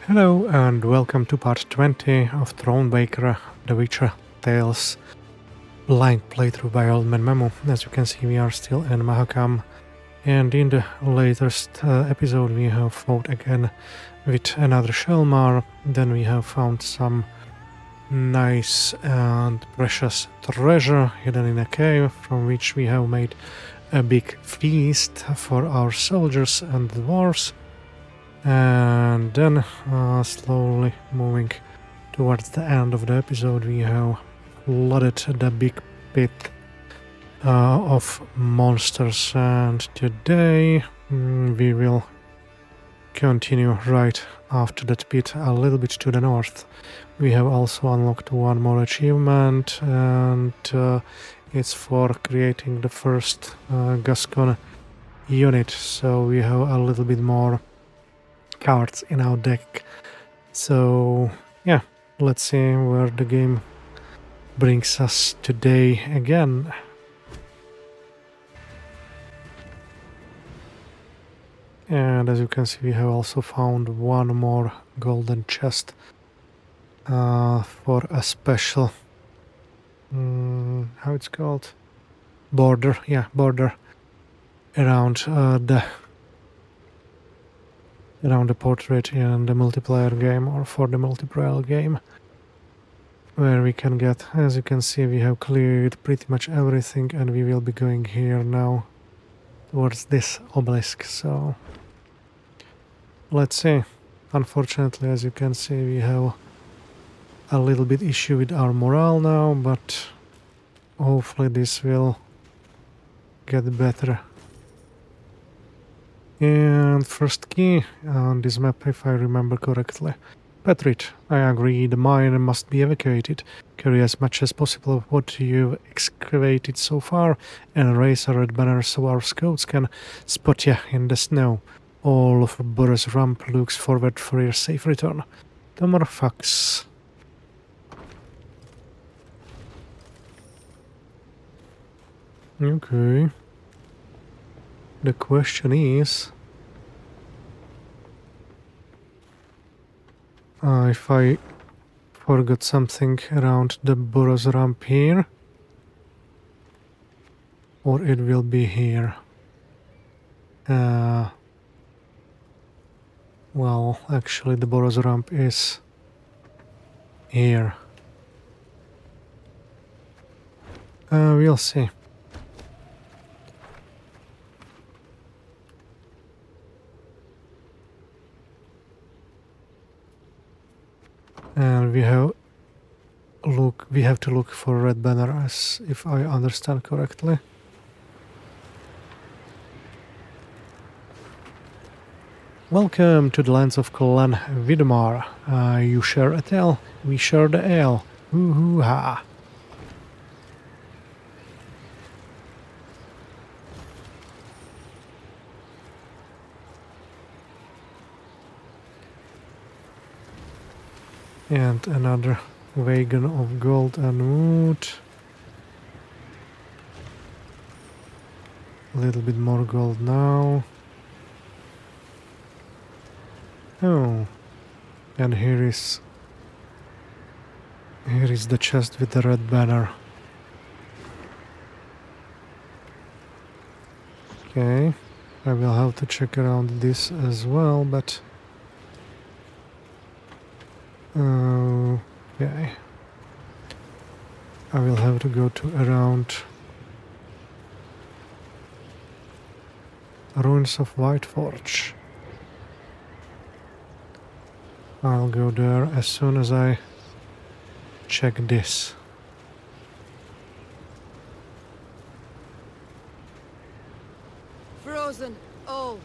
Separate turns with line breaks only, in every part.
Hello and welcome to part 20 of Thronebreaker, The Witcher Tales blind playthrough by Old Man Memo. As you can see, we are still in Mahakam, and in the latest episode we have fought again with another Shelmar. Then we have found some nice and precious treasure hidden in a cave, from which we have made a big feast for our soldiers and dwarves. And then, slowly moving towards the end of the episode, we have flooded the big pit of monsters, and today we will continue right after that pit a little bit to the north. We have also unlocked one more achievement, and it's for creating the first Gascon unit, so we have a little bit more cards in our deck. So yeah, let's see where the game brings us today again. And as you can see, we have also found one more golden chest for a special how it's called, border around the portrait in the multiplayer game, or for the multiplayer game, where we can get, as you can see, we have cleared pretty much everything, and we will be going here now towards this obelisk. So let's see. Unfortunately, as you can see, we have a little bit issue with our morale now, but hopefully this will get better. And first key on this map, if I remember correctly. Petrit, I agree, the mine must be evacuated. Carry as much as possible of what you've excavated so far, and raise a red banner so our scouts can spot you in the snow. All of Boris Rump looks forward for your safe return. Tomorrow Fox. Okay. The question is if I forgot something around the Boros ramp here, or it will be here. Well, actually the Boros ramp is here. We'll see. And we have to look for red banner, as if I understand correctly. Welcome to the lands of Clan Vidmar. You share a tale, we share the ale. Hoo-hoo-ha. And another wagon of gold and wood. A little bit more gold now. Oh, and here is the chest with the red banner. Okay, I will have to check around this as well, but okay, I will have to go to around Ruins of Whiteforge. I'll go there as soon as I check this.
Frozen, all.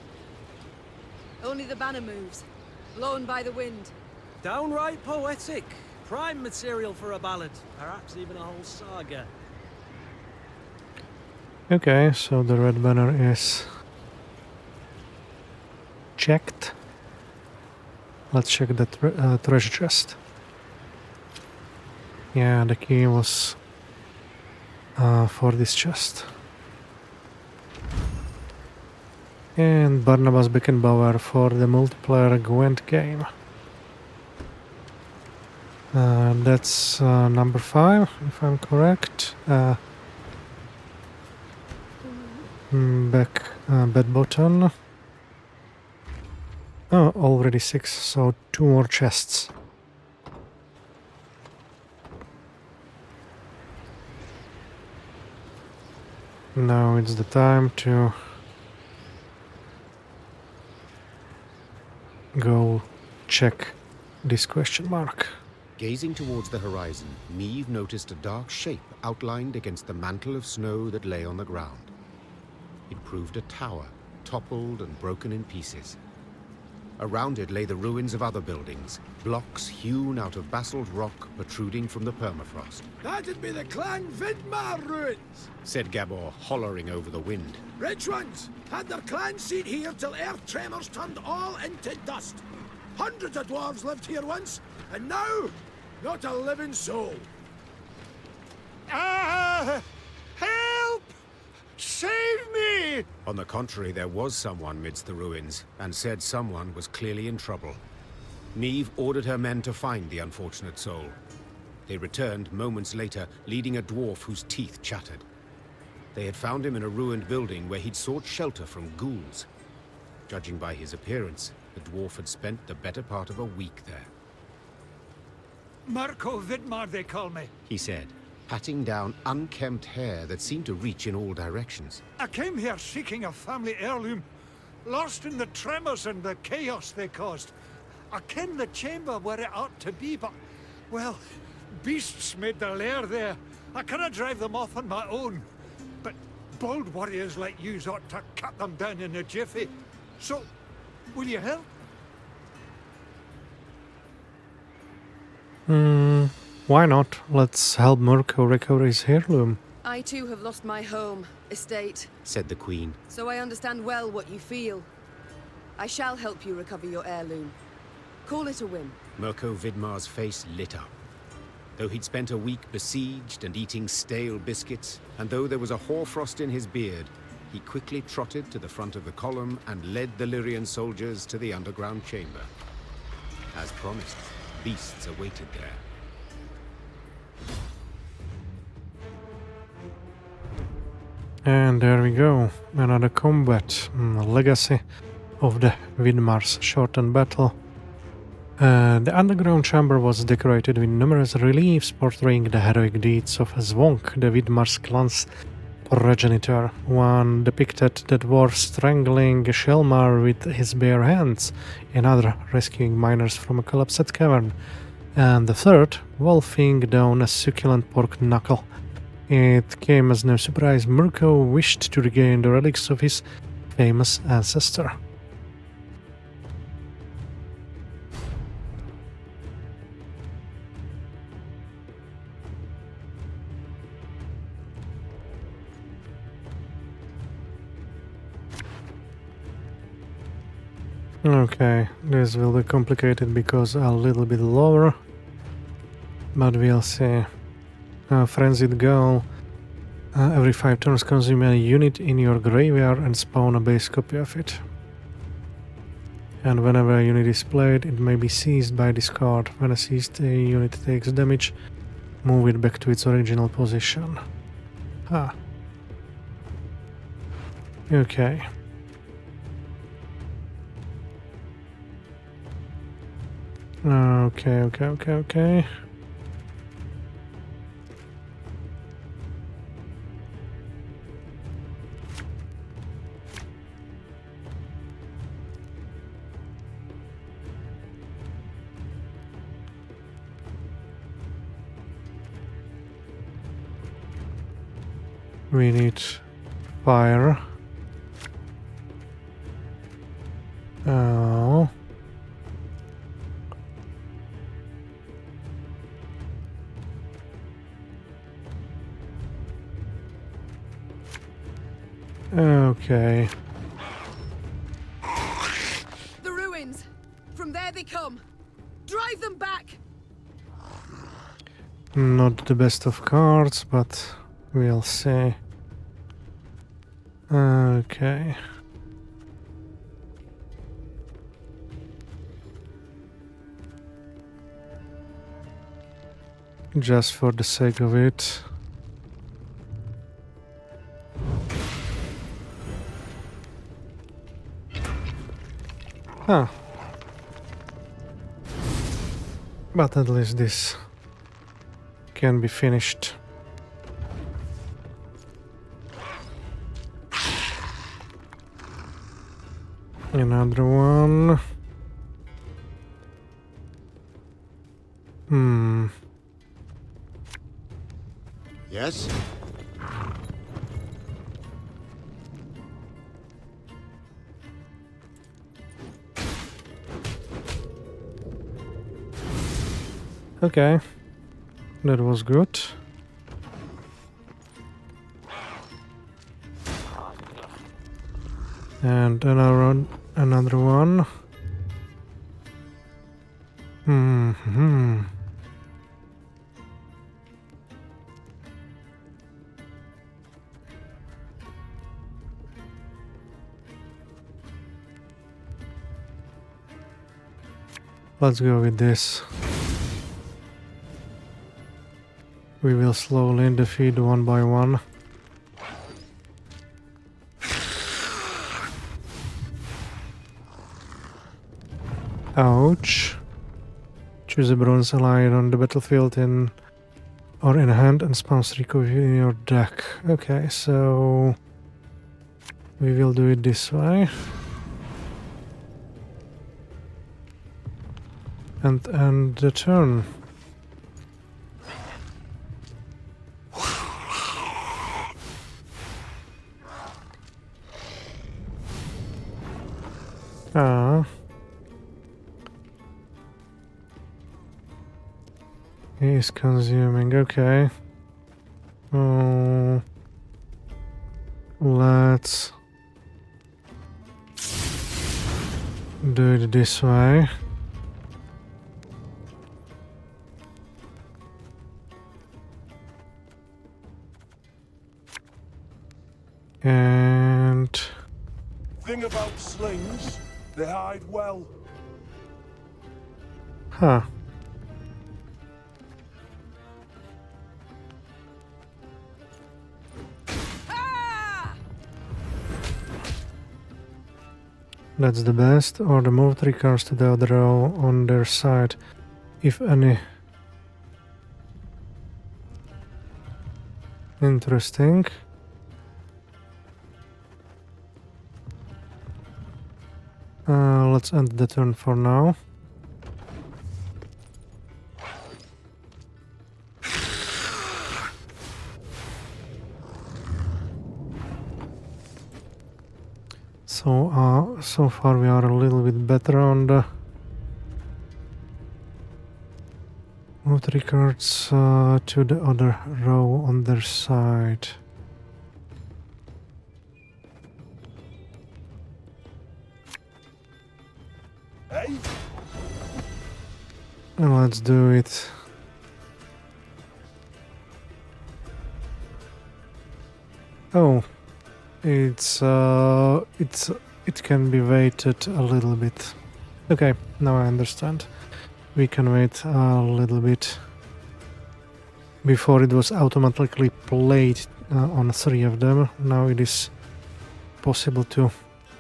Only the banner moves, blown by the wind.
Downright poetic. Prime material for a ballad, perhaps even a whole saga.
Okay, so the red banner is checked. Let's check the treasure chest. Yeah, the key was for this chest. And Barnabas Beckenbauer for the multiplayer Gwent game. That's number 5, if I'm correct. Bed button. Oh, already 6, so 2 more chests. Now it's the time to go check this question mark.
Gazing towards the horizon, Neve noticed a dark shape outlined against the mantle of snow that lay on the ground. It proved a tower, toppled and broken in pieces. Around it lay the ruins of other buildings, blocks hewn out of basalt rock protruding from the permafrost.
That'd be the Clan Vidmar ruins,
Said Gabor, hollering over the wind.
rich ones. Had their clan seat here till earth tremors turned all into dust. Hundreds of dwarves lived here once, and now, not a living soul. Ah! Help! Save me!
On the contrary, there was someone midst the ruins, and said someone was clearly in trouble. Neve ordered her men to find the unfortunate soul. They returned moments later, leading a dwarf whose teeth chattered. They had found him in a ruined building where he'd sought shelter from ghouls. Judging by his appearance, the dwarf had spent the better part of a week there.
Marco Vidmar, they call me.
He said, patting down unkempt hair that seemed to reach in all directions.
I came here seeking a family heirloom, lost in the tremors and the chaos they caused. I ken the chamber where it ought to be, but, well, beasts made their lair there. I cannot drive them off on my own. But bold warriors like you ought to cut them down in a jiffy. So, will you help?
Why not? Let's help Mirko recover his heirloom.
I too have lost my home, estate,
Said the queen.
so I understand well what you feel. I shall help you recover your heirloom. Call it a whim.
Mirko Vidmar's face lit up. Though he'd spent a week besieged and eating stale biscuits, and though there was a hoarfrost in his beard, he quickly trotted to the front of the column and led the Lyrian soldiers to the underground chamber. As promised, beasts awaited there.
And there we go, another combat. Legacy of the Vidmars shortened battle. The underground chamber was decorated with numerous reliefs portraying the heroic deeds of Zvonk, the Vidmars clan's progenitor. One depicted the dwarf strangling Shelmar with his bare hands, another rescuing miners from a collapsed cavern, and the third wolfing down a succulent pork knuckle. It came as no surprise Mirko wished to regain the relics of his famous ancestor. Okay, this will be complicated because a little bit lower, but we'll see. Frenzied Girl. Every 5 turns consume a unit in your graveyard and spawn a base copy of it. And whenever a unit is played, it may be seized by discard. When a seized unit takes damage, move it back to its original position. Ah. Okay. Okay. We need fire. Oh. Okay.
The ruins! From there they come! Drive them back!
Not the best of cards, but we'll see. Okay. just for the sake of it. Huh. But at least this can be finished. Another one.
Yes?
Okay. That was good. And another one. Let's go with this. We will slowly defeat one by one. Ouch. Choose a bronze ally on the battlefield in hand and spawns 3 copies in your deck. Okay, so we will do it this way. And end the turn. Ah. He's consuming, okay. Oh. Let's do it this way. And
Thing about slings, they hide well.
huh. That's the best, or the move 3 cards to the other row on their side, if any. Interesting. Let's end the turn for now. So far we are a little bit better on the move 3 cards to the other row on their side.
Hey?
And let's do it. Oh, it can be weighted a little bit. Okay, now I understand. We can wait a little bit. Before it was automatically played on 3 of them. Now it is possible to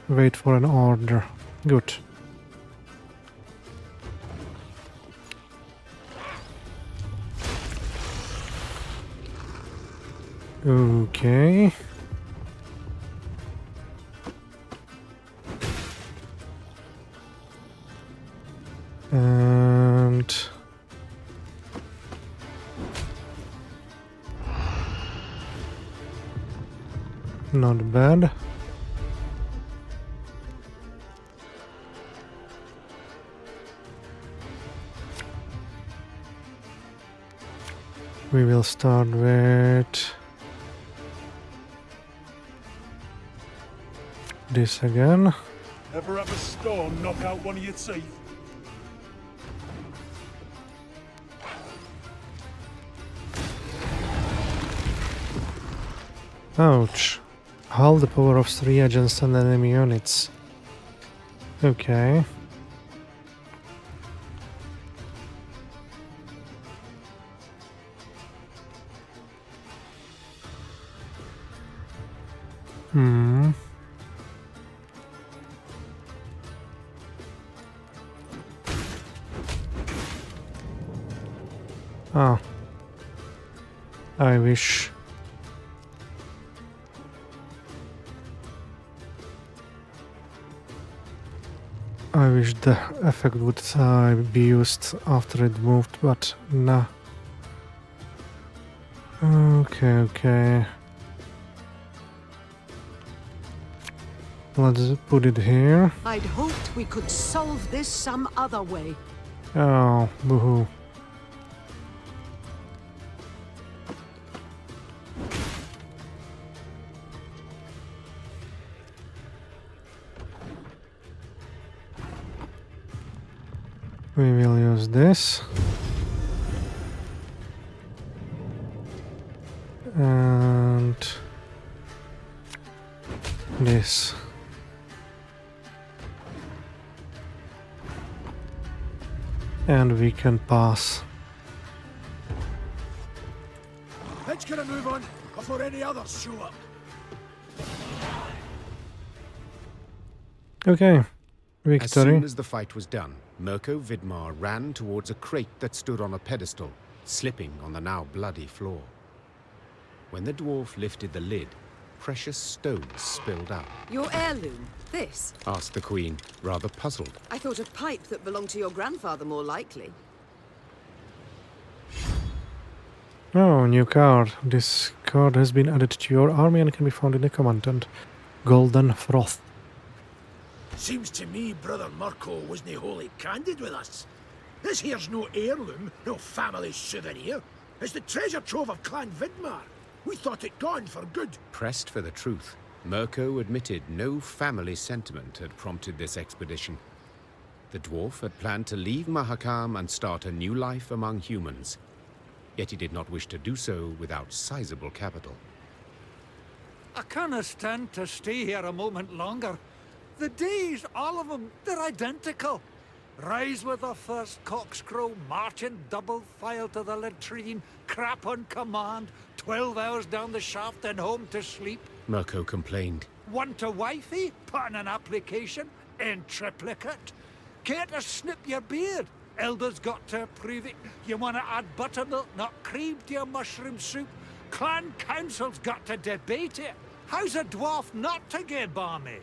wait for an order. Good. Okay. And not bad. We will start with this again.
Ever have a stone knock out one of your teeth?
Ouch. Hold the power of 3 against an enemy units. Okay. Hmm. Ah. I wish. I wish the effect would be used after it moved, but nah. Okay. Let's put it here.
I'd hoped we could solve this some other way.
Oh, boohoo. We will use this. And this. And we can pass.
Let's get a move on before any others show up.
Okay.
As
Victory.
soon as the fight was done, Mirko Vidmar ran towards a crate that stood on a pedestal, slipping on the now bloody floor. When the dwarf lifted the lid, precious stones spilled out.
Your heirloom? This?
Asked the queen, rather puzzled.
I thought a pipe that belonged to your grandfather more likely.
Oh, new card. This card has been added to your army and can be found in the commandant. Golden Froth.
Seems to me Brother Mirko wasn't wholly candid with us. This here's no heirloom, no family souvenir. It's the treasure trove of Clan Vidmar. We thought it gone for good.
Pressed for the truth, Mirko admitted no family sentiment had prompted this expedition. The dwarf had planned to leave Mahakam and start a new life among humans. Yet he did not wish to do so without sizable capital.
I can't stand to stay here a moment longer. The days, all of them, they're identical. Rise with the first cockscrow, march in double file to the latrine, crap on command, 12 hours down the shaft and home to sleep.
Mirko complained.
Want a wifey? Put in an application, in triplicate. Care to snip your beard? Elders got to approve it. You want to add buttermilk, not cream, to your mushroom soup? Clan council's got to debate it. How's a dwarf not to get balmy?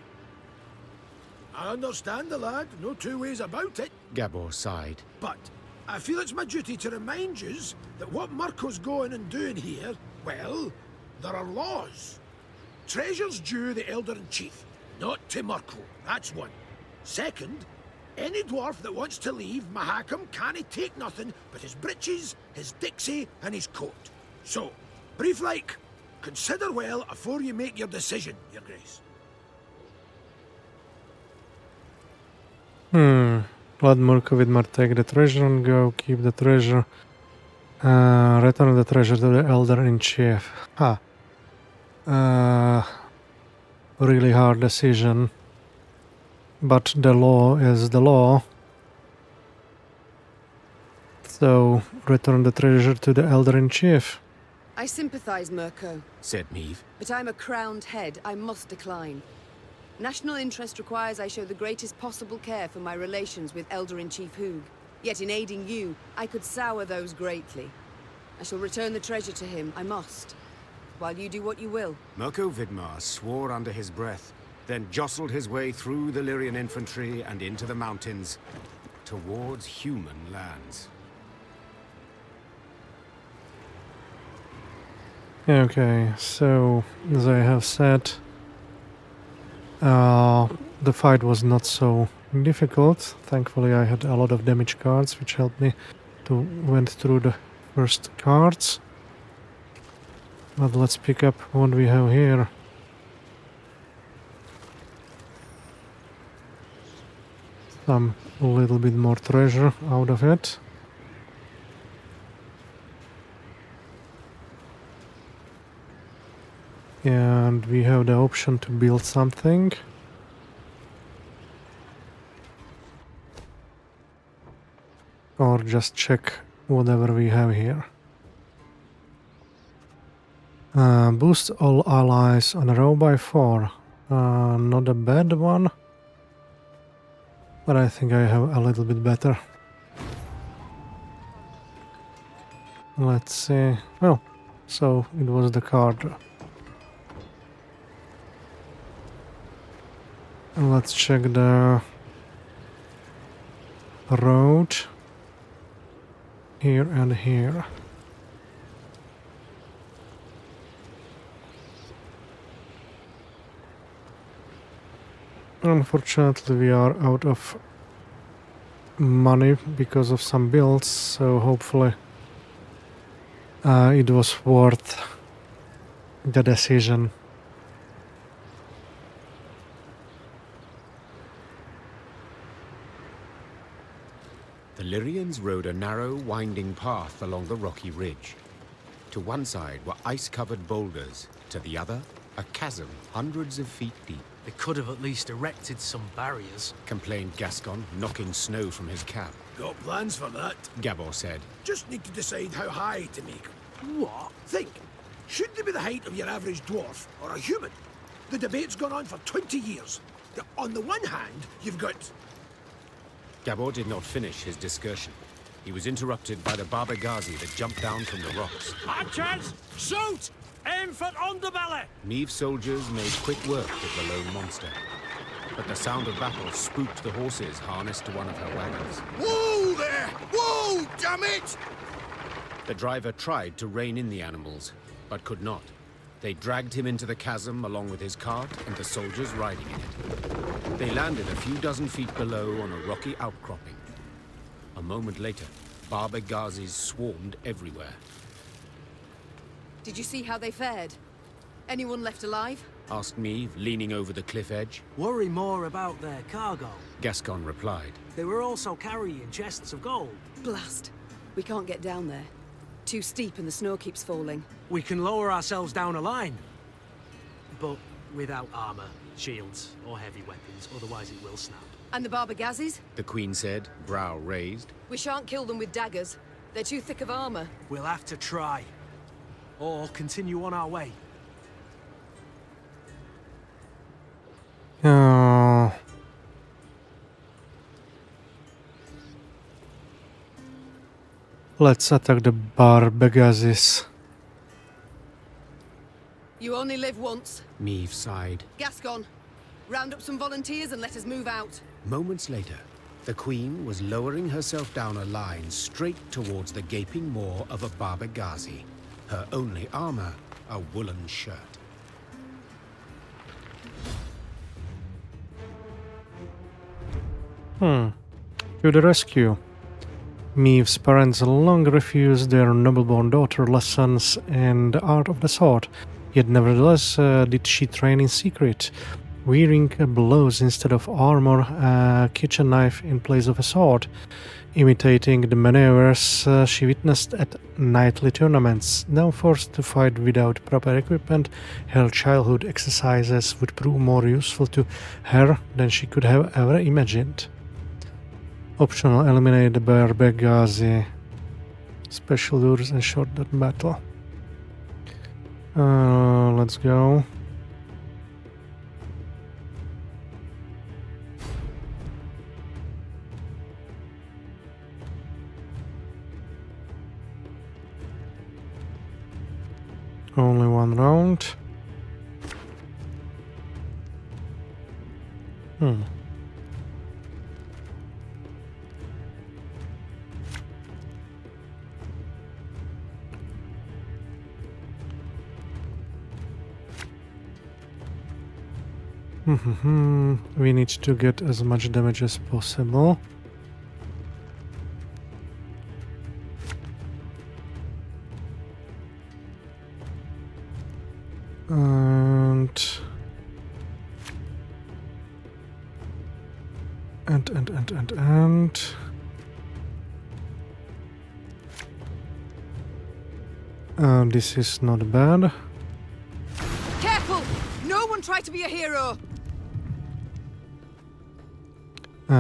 I understand the lad, no two ways about it.
Gabor sighed.
But I feel it's my duty to remind yous that what Mirko's going and doing here, well, there are laws. Treasure's due the Elder-in-Chief, not to Mirko, that's one. Second, any dwarf that wants to leave Mahakam can't take nothing but his breeches, his dixie, and his coat. So, brief like, consider well afore you make your decision, Your Grace.
Let Mirko Vidmar take the treasure and go. Keep the treasure. Return the treasure to the Elder-in-Chief. Really hard decision. But the law is the law. So, return the treasure to the Elder-in-Chief.
I sympathize, Mirko,
Said Neve.
but I'm a crowned head. I must decline. National interest requires I show the greatest possible care for my relations with Elder-in-Chief Hugh. Yet in aiding you, I could sour those greatly. I shall return the treasure to him, I must. While you do what you will.
Mirko Vidmar swore under his breath, then jostled his way through the Lyrian infantry and into the mountains, towards human lands.
Okay, so, as I have said, the fight was not so difficult. Thankfully I had a lot of damage cards, which helped me to went through the first cards. But let's pick up what we have here. Some little bit more treasure out of it. And we have the option to build something. Or just check whatever we have here. Boost all allies on a row by 4. Not a bad one. But I think I have a little bit better. Let's see. Oh, so it was the card. Let's check the road. Here and here. Unfortunately, we are out of money because of some bills, so hopefully it was worth the decision.
The Lyrians rode a narrow, winding path along the rocky ridge. To one side were ice-covered boulders, to the other, a chasm hundreds of feet deep.
They could have at least erected some barriers.
Complained Gascon, knocking snow from his cap.
Got plans for that.
Gabor said.
Just need to decide how high to make 'em.
What?
Think. Should they be the height of your average dwarf or a human? The debate's gone on for 20 years. On the one hand, you've got...
Gabor did not finish his discussion. He was interrupted by the Barnabas that jumped down from the rocks.
Archers, shoot! Aim for underbelly!
Neve's soldiers made quick work of the lone monster. But the sound of battle spooked the horses harnessed to one of her wagons.
Whoa there! Whoa, damn it!
The driver tried to rein in the animals, but could not. They dragged him into the chasm along with his cart and the soldiers riding in it. They landed a few dozen feet below on a rocky outcropping. A moment later, Barnabas swarmed everywhere.
Did you see how they fared? Anyone left alive?
Asked Neve, leaning over the cliff edge.
Worry more about their cargo.
Gascon replied.
They were also carrying chests of gold.
Blast. We can't get down there. Too steep and the snow keeps falling.
We can lower ourselves down a line. But without armor, shields, or heavy weapons, otherwise it will snap.
And the Barbagazis?
The Queen said, brow raised.
We shan't kill them with daggers. They're too thick of armor.
We'll have to try. Or continue on our way.
Let's attack the Barbagazis.
You only live once.
Neve sighed.
Gascon, round up some volunteers and let us move out.
Moments later, the Queen was lowering herself down a line straight towards the gaping maw of a Barbagazi. Her only armor, a woolen shirt.
To the rescue. Neve's parents long refused their noble-born daughter lessons in the art of the sword, yet nevertheless did she train in secret, wearing blows instead of armor, a kitchen knife in place of a sword, imitating the maneuvers she witnessed at nightly tournaments. Now forced to fight without proper equipment, her childhood exercises would prove more useful to her than she could have ever imagined. Optional, eliminate the Barbagazi. Special lures and short-dot battle. Let's go. Only one round. We need to get as much damage as possible. And this is not bad.
Careful! No one try to be a hero!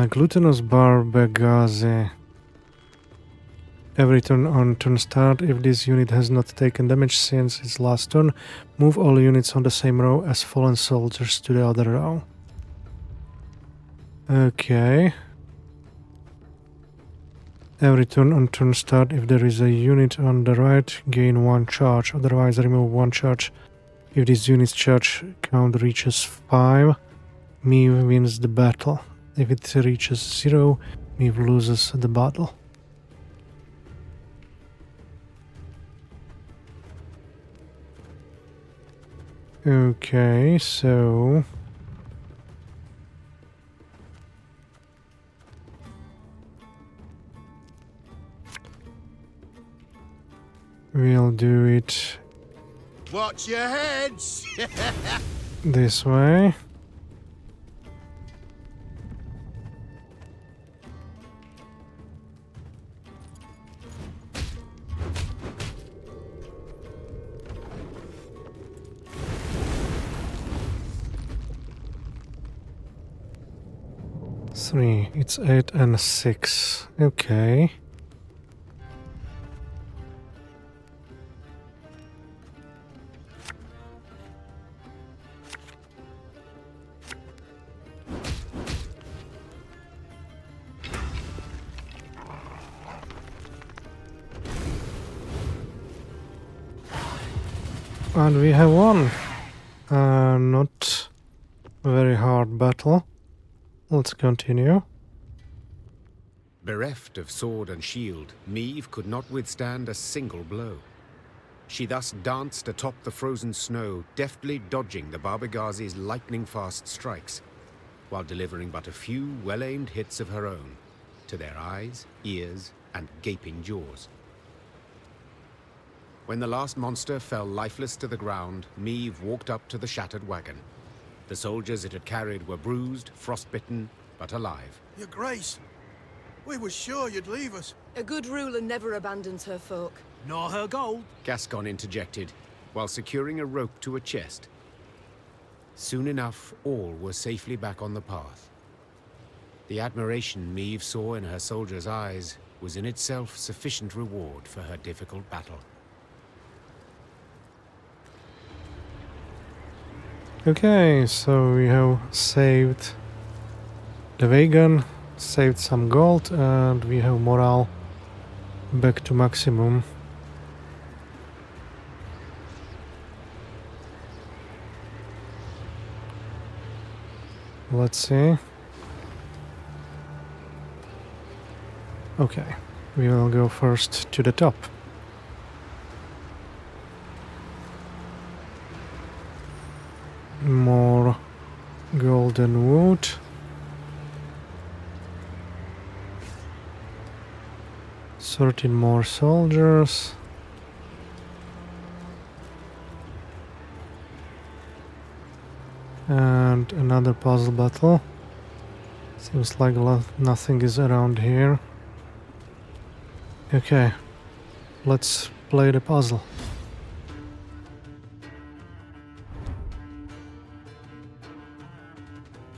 Glutinous Barbagazi. Every turn on turn start, if this unit has not taken damage since its last turn, move all units on the same row as fallen soldiers to the other row. Okay. Every turn on turn start, if there is a unit on the right, gain 1 charge, otherwise remove 1 charge. If this unit's charge count reaches 5, Meave wins the battle. If it reaches 0, Meave loses the battle. Okay, so... we'll do it
Watch your heads!
this way. Three. It's 8 and 6. Okay. And we have won. Not very hard battle. Let's continue.
Bereft of sword and shield, Meave could not withstand a single blow. She thus danced atop the frozen snow, deftly dodging the Barbaghazis' lightning-fast strikes, while delivering but a few well-aimed hits of her own, to their eyes, ears, and gaping jaws. When the last monster fell lifeless to the ground, Meave walked up to the shattered wagon. The soldiers it had carried were bruised, frostbitten, but alive.
Your Grace, we were sure you'd leave us.
A good ruler never abandons her folk.
Nor her gold.
Gascon interjected, while securing a rope to a chest. Soon enough, all were safely back on the path. The admiration Meave saw in her soldiers' eyes was in itself sufficient reward for her difficult battle.
Okay, so we have saved the wagon, saved some gold, and we have morale back to maximum. Let's see. Okay, we will go first to the top. More golden wood. 13 more soldiers. And another puzzle battle. Seems like nothing is around here. Okay, let's play the puzzle.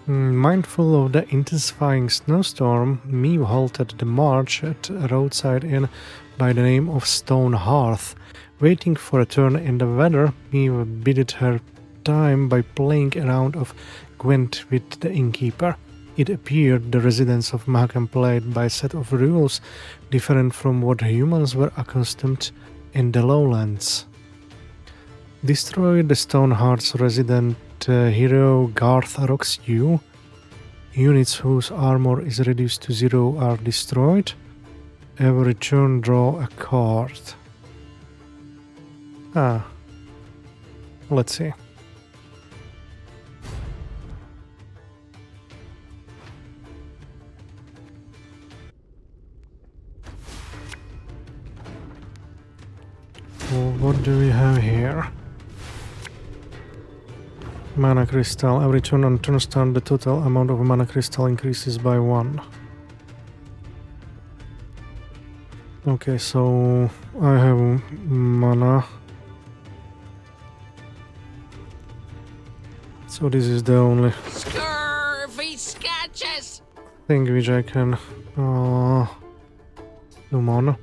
Mindful of the intensifying snowstorm, Meave halted the march at a roadside inn by the name of Stone Hearth. Waiting for a turn in the weather, Meave bided her time by playing a round of Gwent with the innkeeper. It appeared the residents of Mahakam played by a set of rules different from what humans were accustomed in the lowlands. Destroy the Stonehearth's resident hero Garth rocks you. Units whose armor is reduced to 0 are destroyed. Every turn draw a card. Let's see. Well, what do we have here? Mana crystal. Every turn on turn start, the total amount of mana crystal increases by 1. Okay, so I have mana. So this is the only
Scurvy sketches!
thing which I can do mana.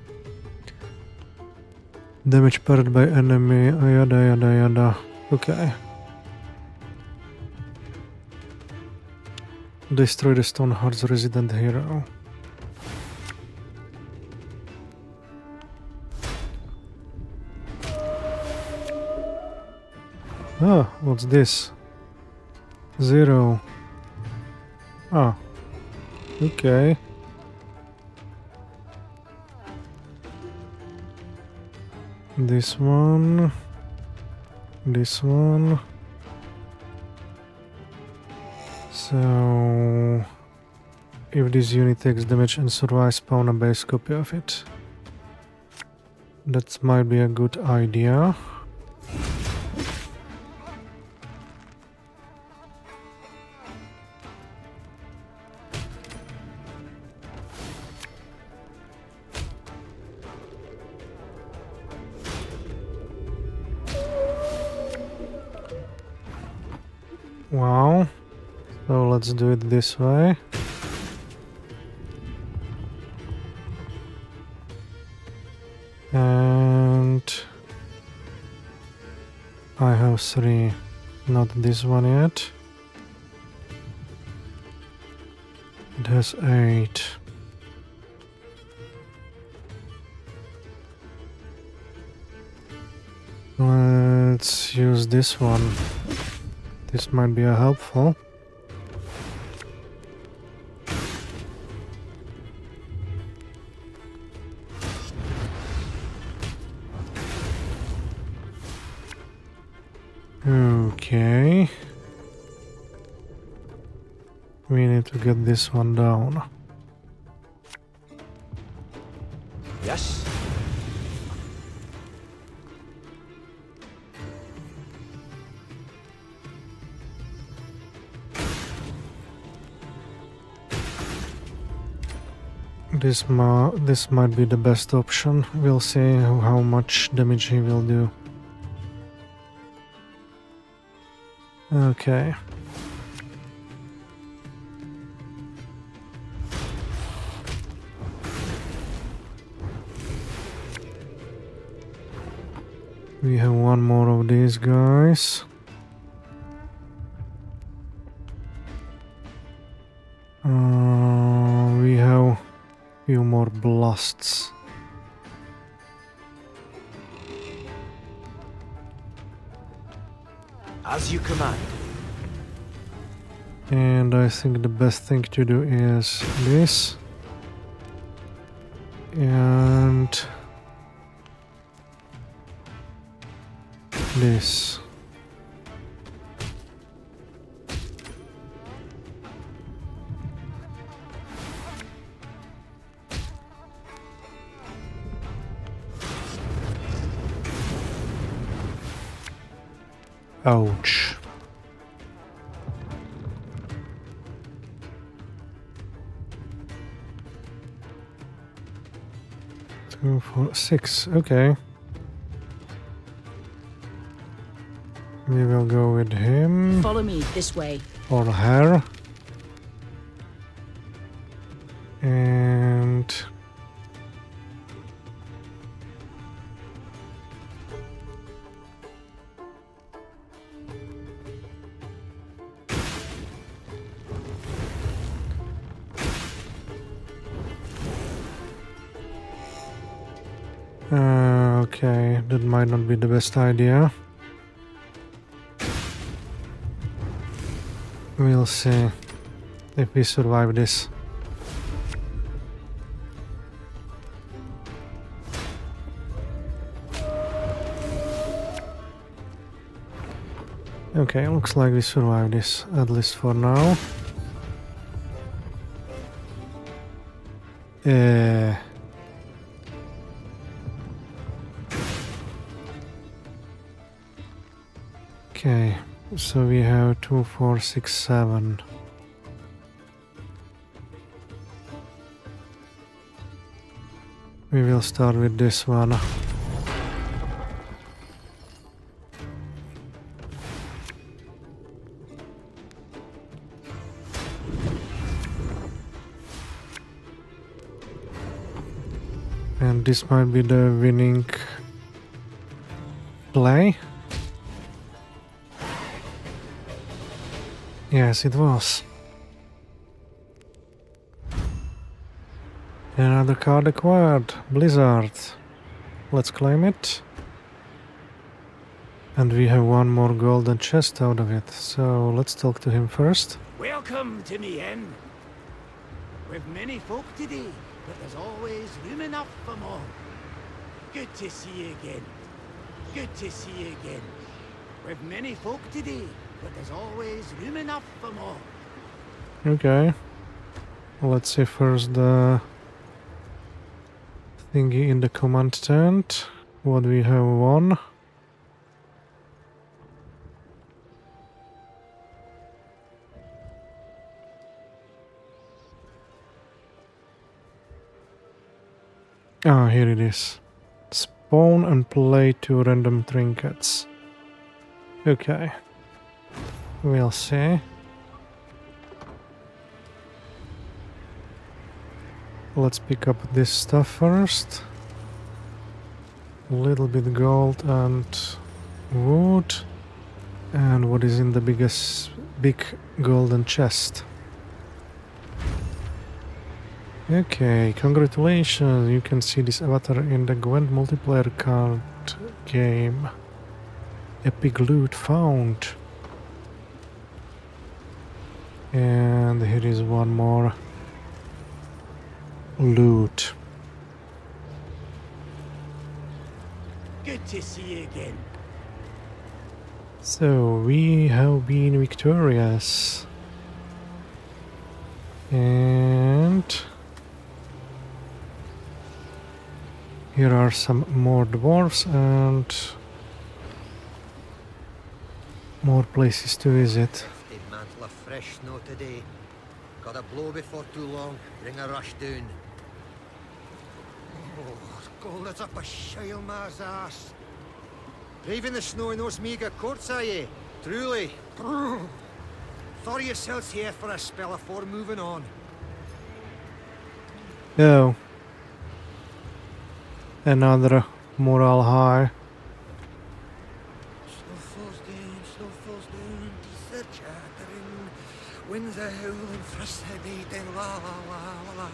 Damage parried by enemy, yada yada yada. Okay. Destroy the Stoneheart's resident hero. Ah, what's this? 0. Ah. Okay. This one. This one. So... if this unit takes damage and survives, spawn a base copy of it. That might be a good idea. Wow. So let's do it this way. And I have 3, not this one yet. It has 8. Let's use this one. This might be helpful. Okay. We need to get this one down.
Yes.
This might be the best option. We'll see how much damage he will do. Okay. We have one more of these guys. We have few more blasts.
As you command.
And I think the best thing to do is this. And this. Ouch. 2, 4, 6. Okay. We will go with him.
Follow me this way.
Or her. And okay, that might not be the best idea. We'll see if we survive this. Okay, looks like we survived this, at least for now. Okay, so we have 2, 4, 6, 7. We will start with this one. And this might be the winning play? Yes, it was. Another card acquired. Blizzard. Let's claim it. And we have one more golden chest out of it. So let's talk to him first.
Welcome to me inn. We've many folk today, but there's always room enough for more. Good to see you again. Good to see you again. We've many folk today, but there's always room enough for more.
Okay. Let's see first the thingy in the command tent. What we have won. Ah, here it is. Spawn and play 2 random trinkets. Okay. We'll see. Let's pick up this stuff first. A little bit gold and wood. And what is in the big golden chest? Okay, congratulations, you can see this avatar in the Gwent multiplayer card game. Epic loot found. And here is one more loot.
Good to see you again.
So, we have been victorious. And here are some more dwarves and more places to visit.
The mantle of fresh snow today. Got a blow before too long. Bring a rush down. Oh, cold as up a Shilemar's ass. Braving the snow in those meagre courts, are ye? Truly. Throw yourselves here for a spell afore moving on.
Oh. Another morale high.
Snowfall's down, teeth are chattering. Winds are howling, frost are beating, la la la la la.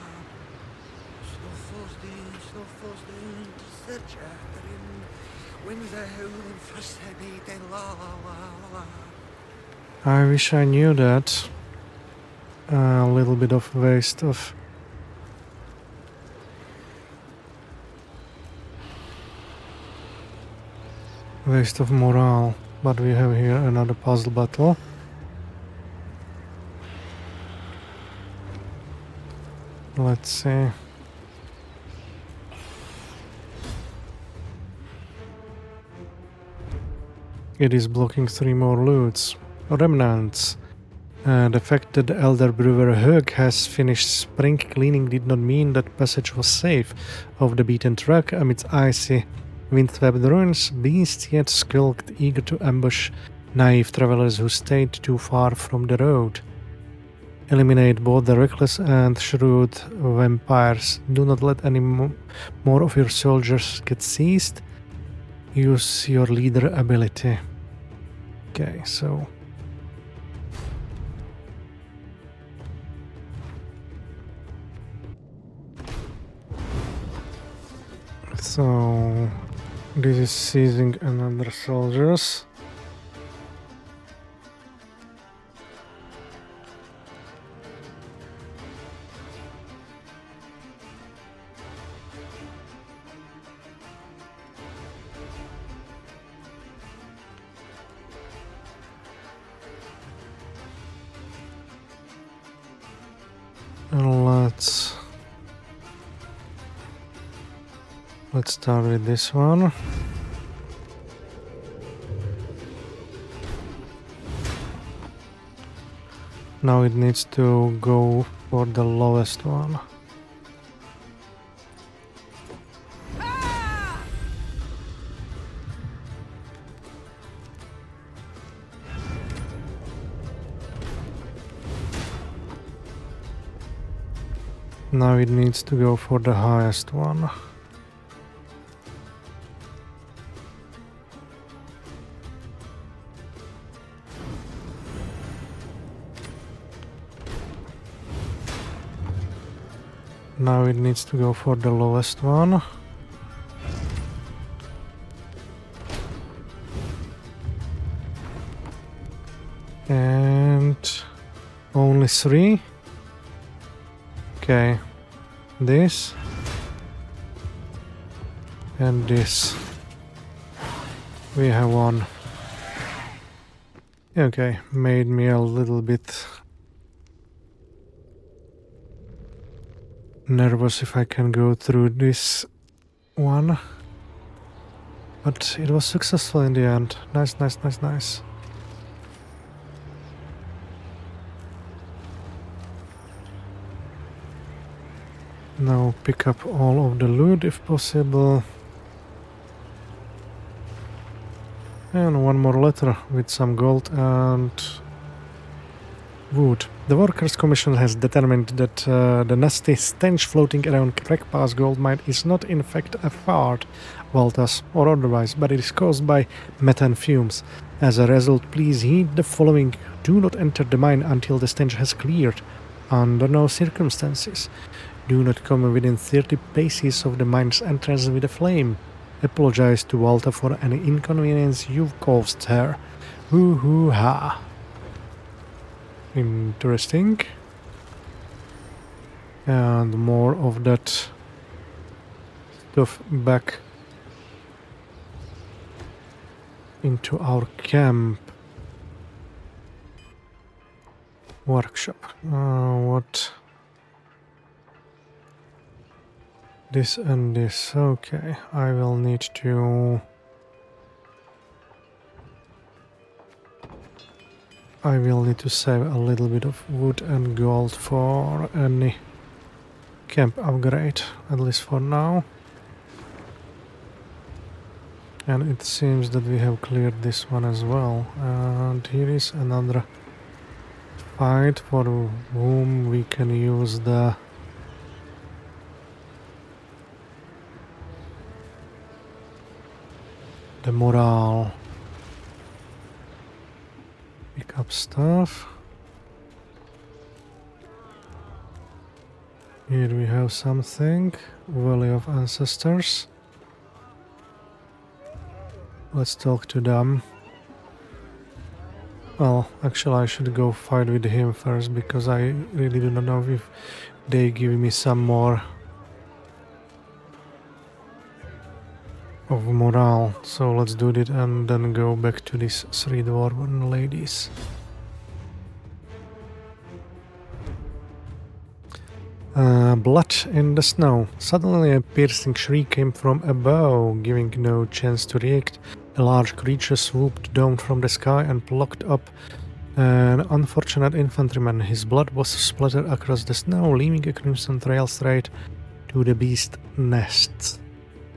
Snowfall's down, teeth are chattering. Winds are howling, frost are beating, la la la la la.
I wish I knew that. A little bit of waste of morale, but we have here another puzzle battle. Let's see. It is blocking 3 more loots. Remnants. The fact that the elder brewer Hög has finished spring cleaning did not mean that passage was safe. Off the beaten track, amidst icy, wind-swept ruins, beasts yet skulked, eager to ambush naive travelers who stayed too far from the road. Eliminate both the reckless and shrewd vampires. Do not let any more of your soldiers get seized. Use your leader ability. Okay, so this is seizing another soldiers. And let's start with this one. Now it needs to go for the lowest one. Now it needs to go for the highest one. Now it needs to go for the lowest one. And only 3. Okay. This. And this. We have 1. Okay, made me a little bit nervous if I can go through this one. But it was successful in the end. Nice, nice, nice, nice. Now pick up all of the loot if possible. And one more letter with some gold and wood. The Workers' Commission has determined that the nasty stench floating around Crack Pass gold mine is not in fact a fart, Valtas, or otherwise, but it is caused by methane fumes. As a result, please heed the following. Do not enter the mine until the stench has cleared. Under no circumstances. Do not come within 30 paces of the mine's entrance with a flame. Apologize to Walter for any inconvenience you've caused her. Hoo-hoo-ha. Interesting. And more of that stuff back into our camp. Workshop. What? This and this. Okay, I will need to... save a little bit of wood and gold for any camp upgrade, at least for now. And it seems that we have cleared this one as well. And here is another fight for whom we can use the morale. Pick up stuff. Here we have something. Valley of Ancestors. Let's talk to them. Well, actually I should go fight with him first, because I really do not know if they give me some more of morale. So let's do it and then go back to these 3 dwarven ladies. Blood in the snow. Suddenly a piercing shriek came from above, giving no chance to react. A large creature swooped down from the sky and plucked up an unfortunate infantryman. His blood was splattered across the snow, leaving a crimson trail straight to the beast nest.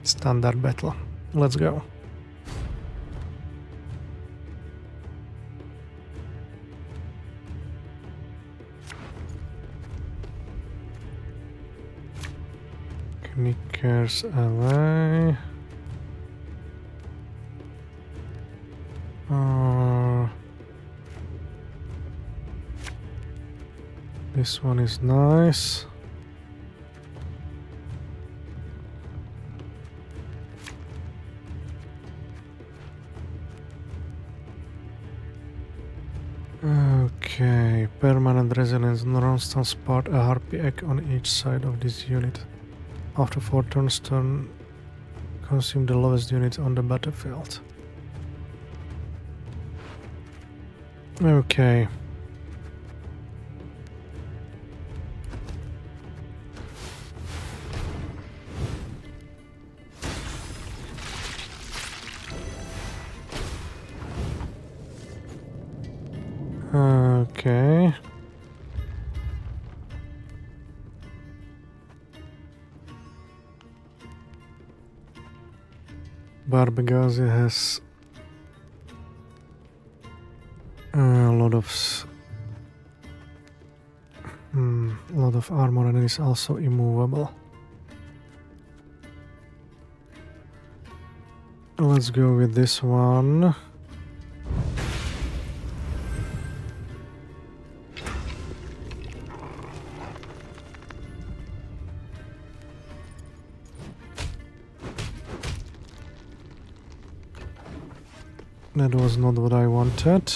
Standard battle. Let's go. Knickers away. This one is nice. Okay, permanent resonance. Non-stun spot a harpy egg on each side of this unit. After 4 turns, consume the lowest unit on the battlefield. Okay. Okay. Barnabas has a lot of armor and is also immovable. Let's go with this one. That was not what I wanted.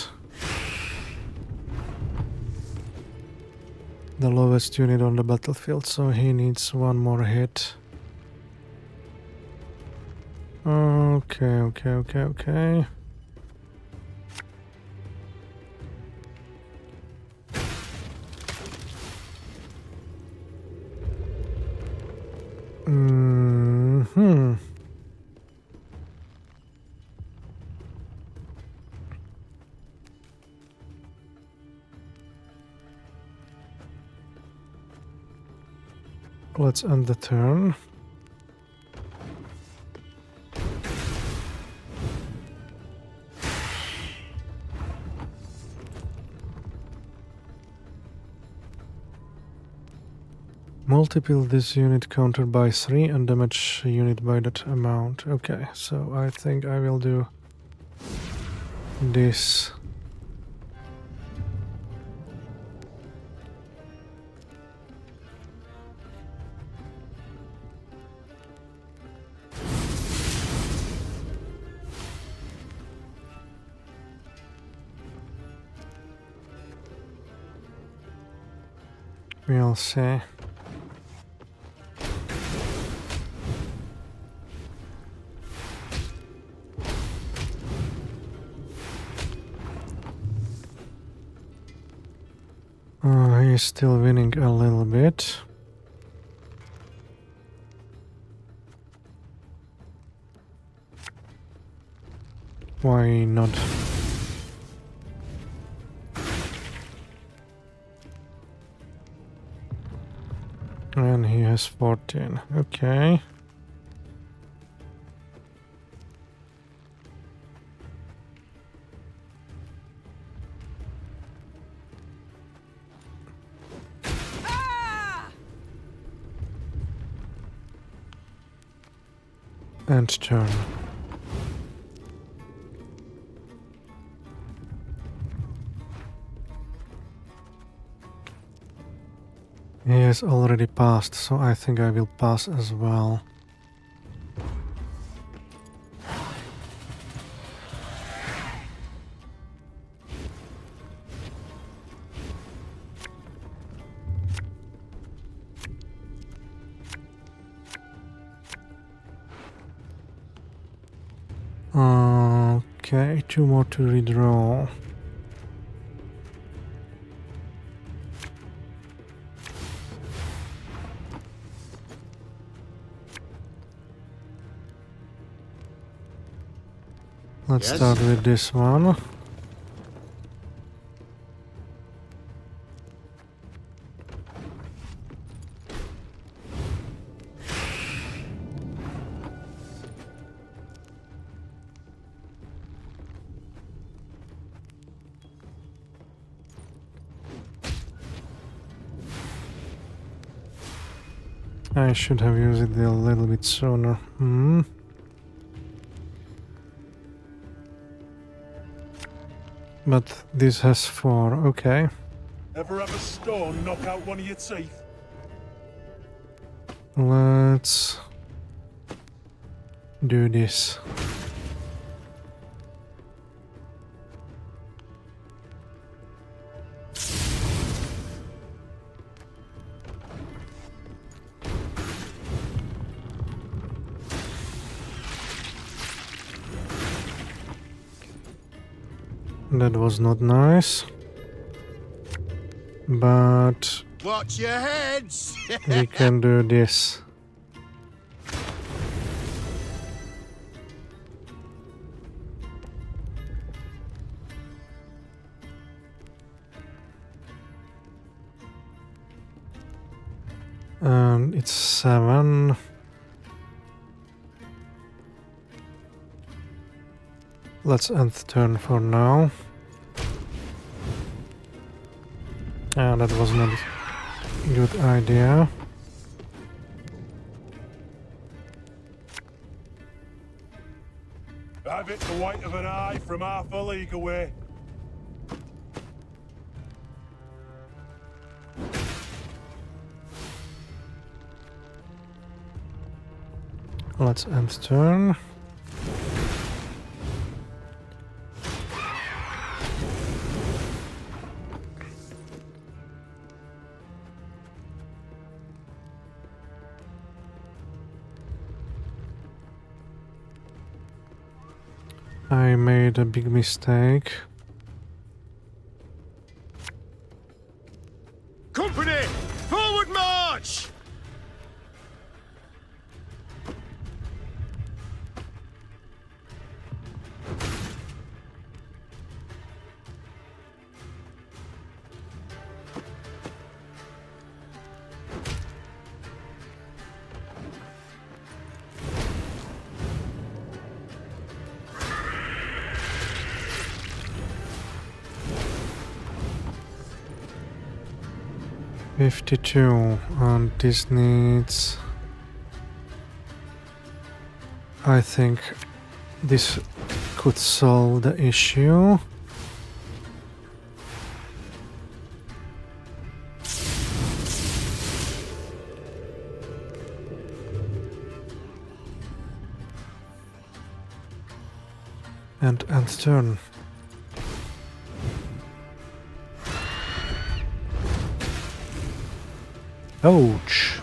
The lowest unit on the battlefield, so he needs one more hit. Okay. Let's end the turn. Multiple this unit countered by 3 and damage a unit by that amount. Okay, so I think I will do this. We'll see. He's still winning a little bit. Why not? And he has 14. Okay. And turn. He has already passed, so I think I will pass as well. Okay, 2 more to redraw. Let's start with this one. I should have used it a little bit sooner. But this has 4, okay.
Ever have a stone knock out one of your teeth?
Let's do this. That was not nice, but
Watch your heads!
we can do this. And it's 7. Let's end the turn for now. And that was not a good idea.
Have it the white of an eye from half a league away.
Let's end turn. I made a big mistake.
Company! Forward march!
$52, and this needs... I think this could solve the issue. And turn. Ouch.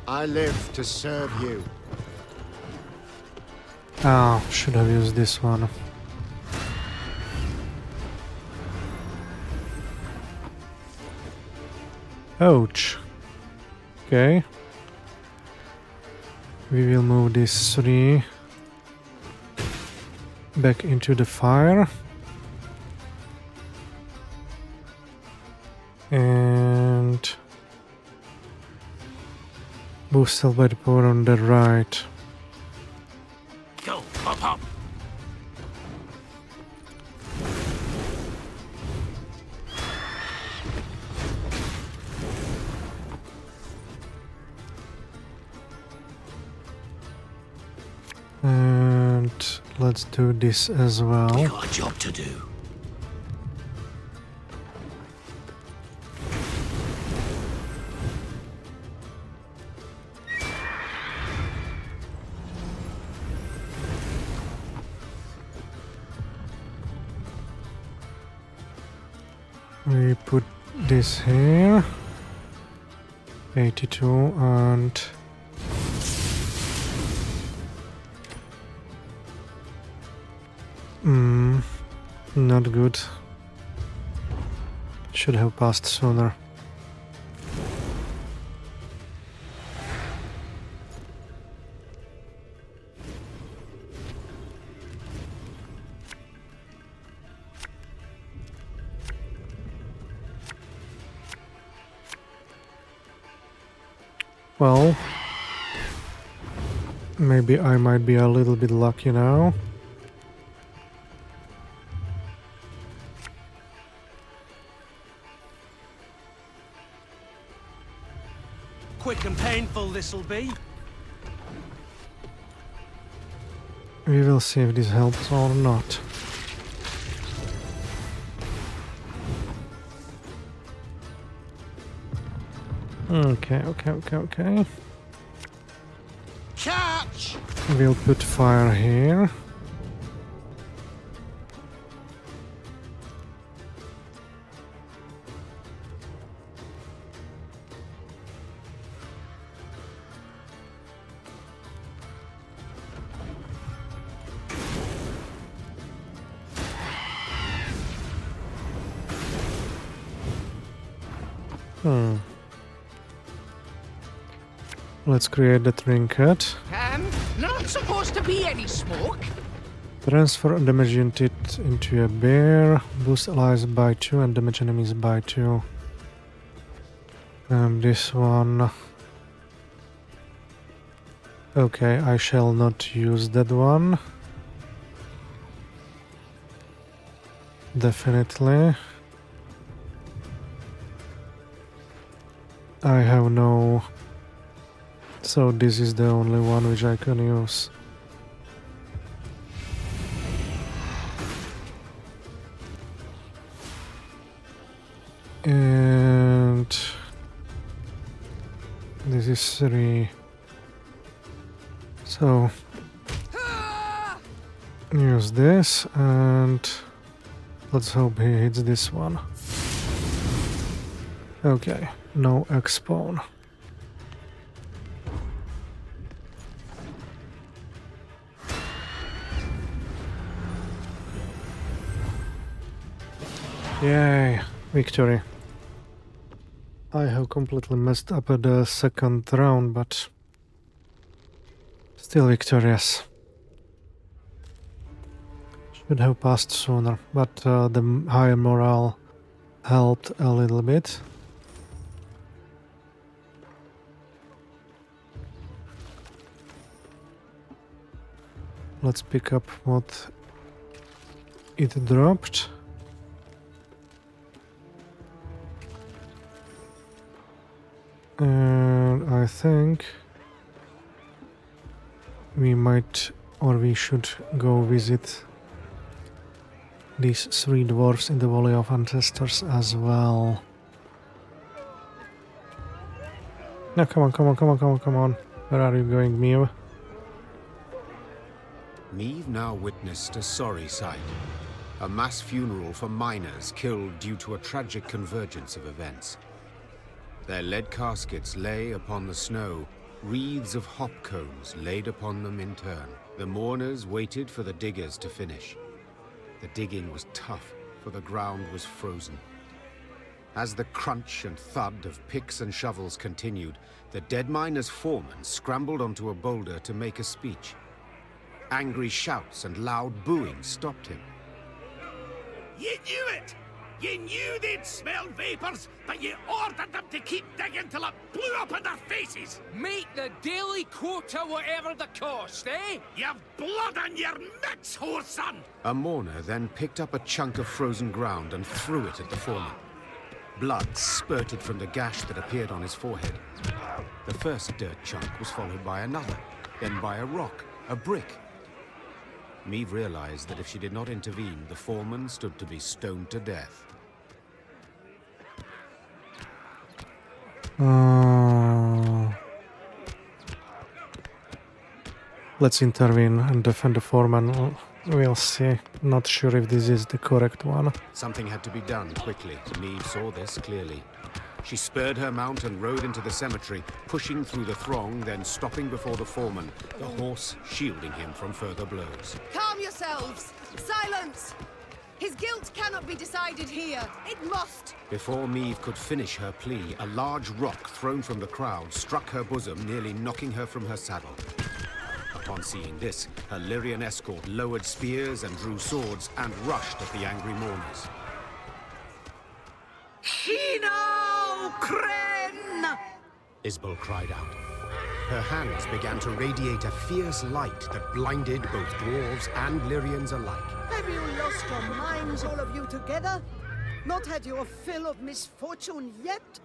I live to serve you.
Ah, should have used this one. Ouch. Okay. We will move these 3 back into the fire. And boosted by the power on the right.
Go, hop, hop.
And let's do this as well.
We got a job to do.
We put this here. 82 and not good. Should have passed sooner. Well, maybe I might be a little bit lucky now.
Quick and painful this'll be.
We will see if this helps or not. Okay.
Catch!
We'll put fire here. Let's create the trinket.
Not supposed to be any smoke.
Transfer damage unit into a bear. Boost allies by 2 and damage enemies by 2. And this one... Okay, I shall not use that one. Definitely. I have no... So this is the only one which I can use. And this is 3. So use this and let's hope he hits this one. Okay, no X-spawn. Yay, victory. I have completely messed up at the second round, but still victorious. Should have passed sooner, but the higher morale helped a little bit. Let's pick up what it dropped. And I think we might, or we should go visit these 3 dwarves in the Valley of Ancestors as well. No, come on. Where are you going, Mew?
Niamh now witnessed a sorry sight. A mass funeral for miners killed due to a tragic convergence of events. Their lead caskets lay upon the snow, wreaths of hop cones laid upon them in turn. The mourners waited for the diggers to finish. The digging was tough, for the ground was frozen. As the crunch and thud of picks and shovels continued, the dead miner's foreman scrambled onto a boulder to make a speech. Angry shouts and loud booing stopped him.
You knew it! You knew they'd smell vapors, but you ordered them to keep digging till it blew up in their faces!
Make the daily quota whatever the cost, eh?
You've blood on your mitts, whoreson!
A mourner then picked up a chunk of frozen ground and threw it at the foreman. Blood spurted from the gash that appeared on his forehead. The first dirt chunk was followed by another, then by a rock, a brick. Niamh realized that if she did not intervene, the foreman stood to be stoned to death.
Let's intervene and defend the foreman. We'll see. Not sure if this is the correct one.
Something had to be done quickly. Niamh saw this clearly. She spurred her mount and rode into the cemetery, pushing through the throng, then stopping before the foreman, the horse shielding him from further blows.
Calm yourselves! Silence! His guilt cannot be decided here. It must!
Before Niamh could finish her plea, a large rock thrown from the crowd struck her bosom, nearly knocking her from her saddle. Upon seeing this, her Lyrian escort lowered spears and drew swords and rushed at the angry mourners.
Shino Kren!
Isbel cried out. Her hands began to radiate a fierce light that blinded both dwarves and Lyrians alike.
Have you lost your minds, all of you together? Not had your fill of misfortune yet?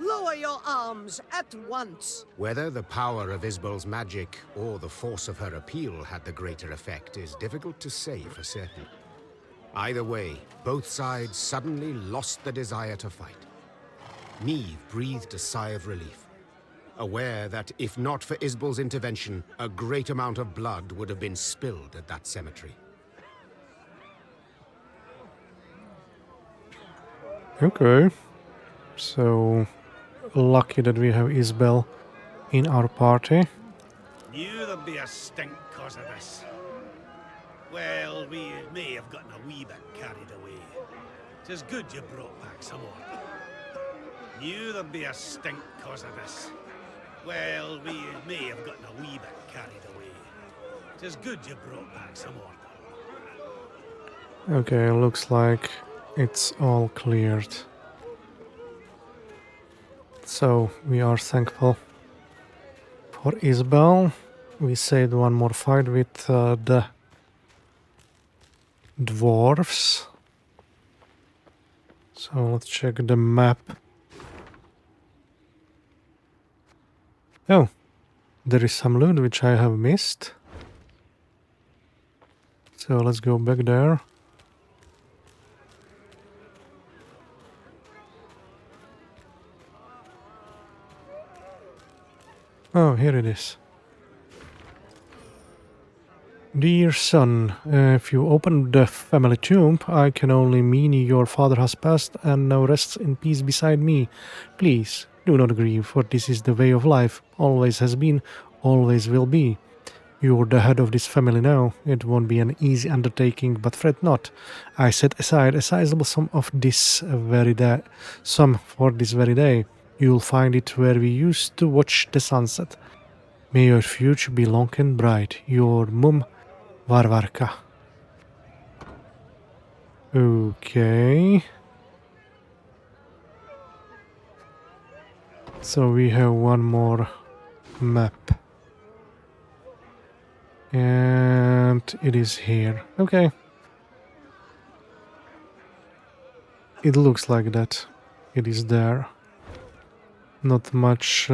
Lower your arms at once.
Whether the power of Isbel's magic or the force of her appeal had the greater effect is difficult to say for certain. Either way, both sides suddenly lost the desire to fight. Niamh breathed a sigh of relief, aware that if not for Isbel's intervention, a great amount of blood would have been spilled at that cemetery.
Okay, so lucky that we have Isbel in our party.
Knew there'd be a stink cause of this. Well, we may have gotten a wee bit carried away. 'Tis good you brought back some order. Knew there'd be a stink cause of this. Well, we may have gotten a wee bit carried away. 'Tis good you brought back some order.
Okay, looks like it's all cleared. So, we are thankful for Isbel. We saved one more fight with the dwarves. So, let's check the map. Oh, there is some loot which I have missed. So, let's go back there. Oh, here it is. Dear son, if you open the family tomb, I can only mean your father has passed and now rests in peace beside me. Please, do not grieve, for this is the way of life, always has been, always will be. You're the head of this family now. It won't be an easy undertaking, but fret not. I set aside a sizable sum for this very day. You'll find it where we used to watch the sunset. May your future be long and bright. Your mum, Varvarka. Okay. So we have one more map. And it is here. Okay. It looks like that. It is there. Not much...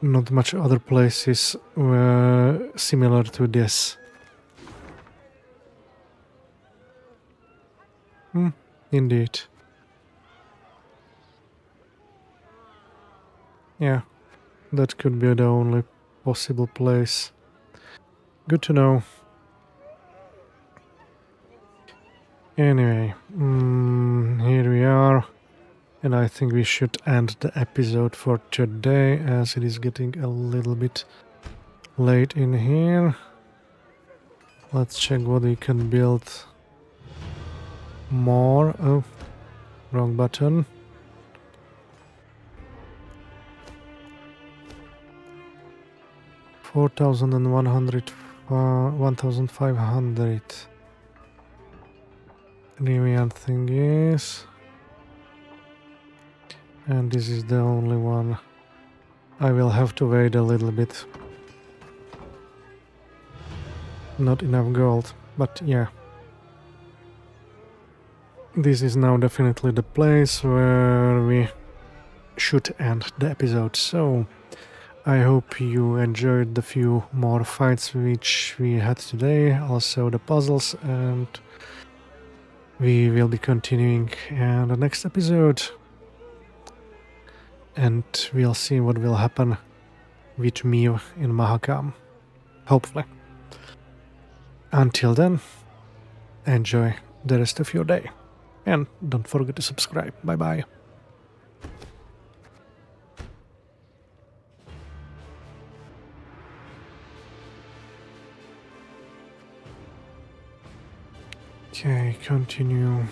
not much other places similar to this. Indeed. Yeah, that could be the only possible place. Good to know. Anyway, here we are. And I think we should end the episode for today, as it is getting a little bit late in here. Let's check what we can build more. Oh, wrong button. $4,100, 1,500. The weird thing is... and this is the only one. I will have to wait a little bit. Not enough gold, but yeah. This is now definitely the place where we should end the episode. So, I hope you enjoyed the few more fights which we had today, also the puzzles, and we will be continuing in the next episode. And we'll see what will happen with me in Mahakam. Hopefully. Until then, enjoy the rest of your day. And don't forget to subscribe. Bye bye. Okay, continue.